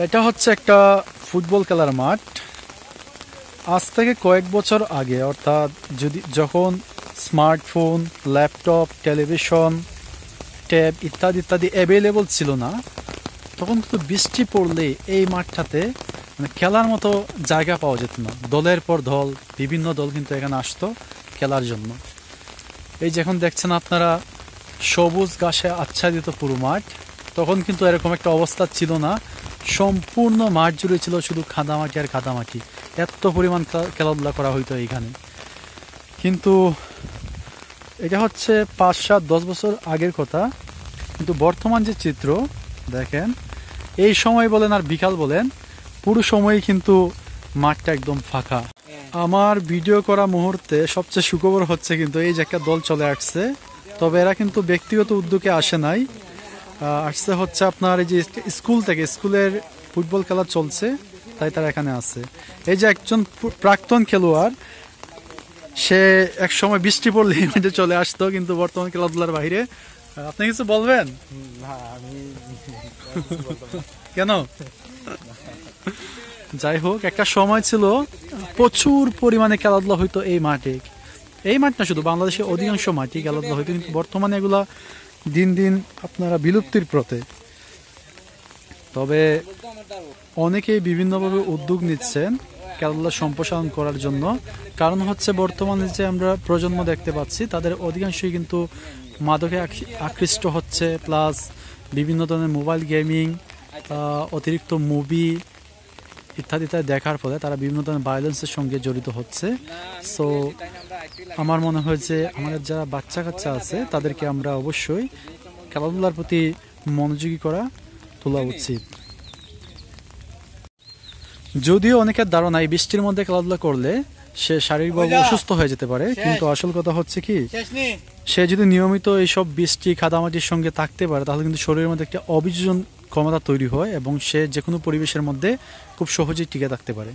এটা হচ্ছে একটা ফুটবল খেলার মাঠ। আজ থেকে কয়েক বছর আগে, অর্থাৎ যখন স্মার্টফোন, ল্যাপটপ, টেলিভিশন, ট্যাব ইত্যাদি ইত্যাদি অ্যাভেলেবল ছিল না, তখন কিন্তু বৃষ্টি পড়লে এই মাঠটাতে খেলার মতো জায়গা পাওয়া যেত না। দলের পর দল, বিভিন্ন দল কিন্তু এখানে আসতো খেলার জন্য। এই যে এখন দেখছেন আপনারা, সবুজ ঘাসে আচ্ছাদিত পুরো মাঠ। তখন কিন্তু এরকম একটা অবস্থা ছিল না, সম্পূর্ণ মাঠ জুড়ে ছিল শুধু কাদামাটি আর কাদামাটি। এত পরিমাণ খেলাধুলা করা হইতো এইখানে। কিন্তু এটা হচ্ছে 5-7-10 বছর আগের কথা। কিন্তু বর্তমান যে চিত্র দেখেন, এই সময় বলেন আর বিকাল বলেন, পুরো সময়ই কিন্তু মাঠটা একদম ফাঁকা। আমার ভিডিও করা মুহূর্তে সবচেয়ে সুখবর হচ্ছে কিন্তু এই যে একটা দল চলে আসছে। তবে এরা কিন্তু ব্যক্তিগত উদ্যোগে আসে নাই, আসছে হচ্ছে আপনার এই যে স্কুল থেকে, স্কুলের ফুটবল খেলা চলছে তাই তারা এখানে আছে। এই যে একজন প্রাক্তন খেলোয়াড়, সে এক সময় বৃষ্টি পড়লে মধ্যে চলে আসতো, কিন্তু বর্তমান খেলাধুলার বাইরে। আপনি কিছু বলবেন? কেন? যাই হোক, একটা সময় ছিল প্রচুর পরিমাণে খেলাধুলা হইতো এই মাঠে। এই মাঠ না, শুধু বাংলাদেশের অধিকাংশ মাঠে খেলাধুলা হইতো, কিন্তু বর্তমানে এগুলা দিন দিন আপনারা বিলুপ্তির পথে। তবে অনেকেই বিভিন্নভাবে উদ্যোগ নিচ্ছেন খেলাধুলা সম্প্রসারণ করার জন্য। কারণ হচ্ছে বর্তমানে যে আমরা প্রজন্ম দেখতে পাচ্ছি, তাদের অধিকাংশই কিন্তু মাদকে আকৃষ্ট হচ্ছে, প্লাস বিভিন্ন ধরনের মোবাইল গেমিং, অতিরিক্ত মুভি ইত্যাদি ইত্যাদি দেখার ফলে তারা বিভিন্ন ধরনের ভায়োলেন্সের সঙ্গে জড়িত হচ্ছে। সো আমার মনে হয় যে আমাদের যারা বাচ্চা কাচ্চা আছে, তাদেরকে আমরা অবশ্যই খেলাধুলার প্রতি মনোযোগী তোলা উচিত। যদিও অনেকের ধারণা এই বৃষ্টির মধ্যে খেলাধুলা করলে সে শারীরিকভাবে অসুস্থ হয়ে যেতে পারে, কিন্তু আসল কথা হচ্ছে কি, সে যদি নিয়মিত এইসব বৃষ্টি কাদামাটির সঙ্গে থাকতে পারে, তাহলে কিন্তু শরীরের মধ্যে একটা অভিযোজন ক্ষমতা তৈরি হয় এবং সে যে কোনো পরিবেশের মধ্যে খুব সহজেই টিকে থাকতে পারে।